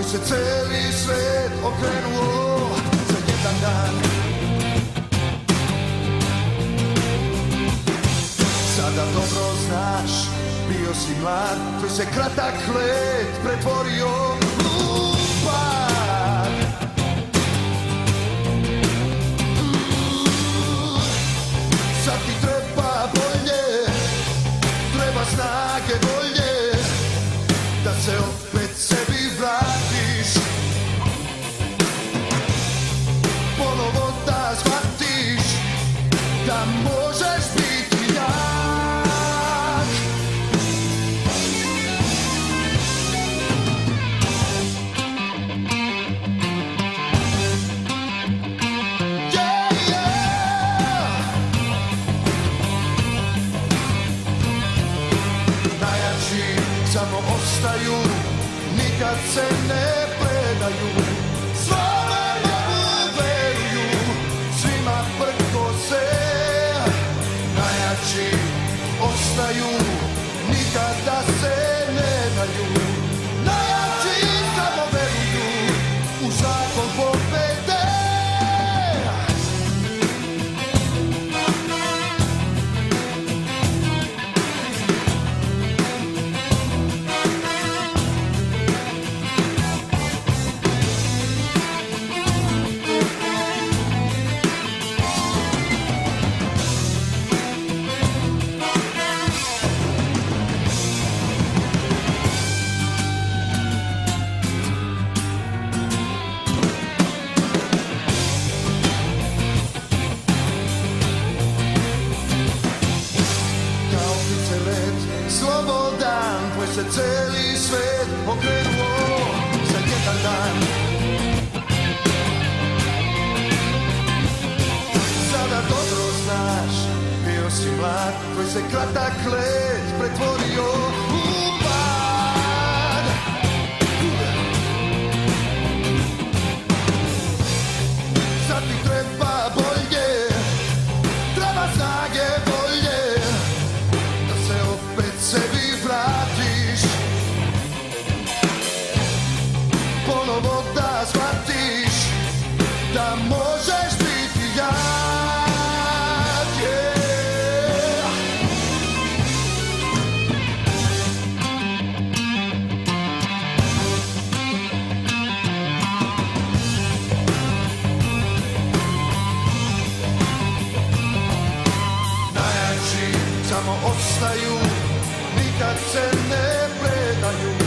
koji se celi svet okrenuo za jedan dan. Sada dobro znaš, bio si mlad, tvoj se kratak let pretvorio u pad. Sad ti treba bolje, treba snage volje, da se opet sebi vratiš, ponovo da shvatiš da možeš biti jak. Samo ostaju, nikad se ne predaju, svome Bogu veruju, svima prkose. Najjači ostaju, nikada se ne daju, najjači samo veruju u zakon pobede. Slobodan, tvoj se celi svet okrenuo za jedan dan. Sada dobro znaš, bio si mlad, tvoj se kratak let pretvorio u pad. Sad ti treba bolje, treba snage volje, da se opet sebi vratiš, ponovo da shvatiš da možeš biti jak. Najjači samo ostaju, nikad se ne predaju,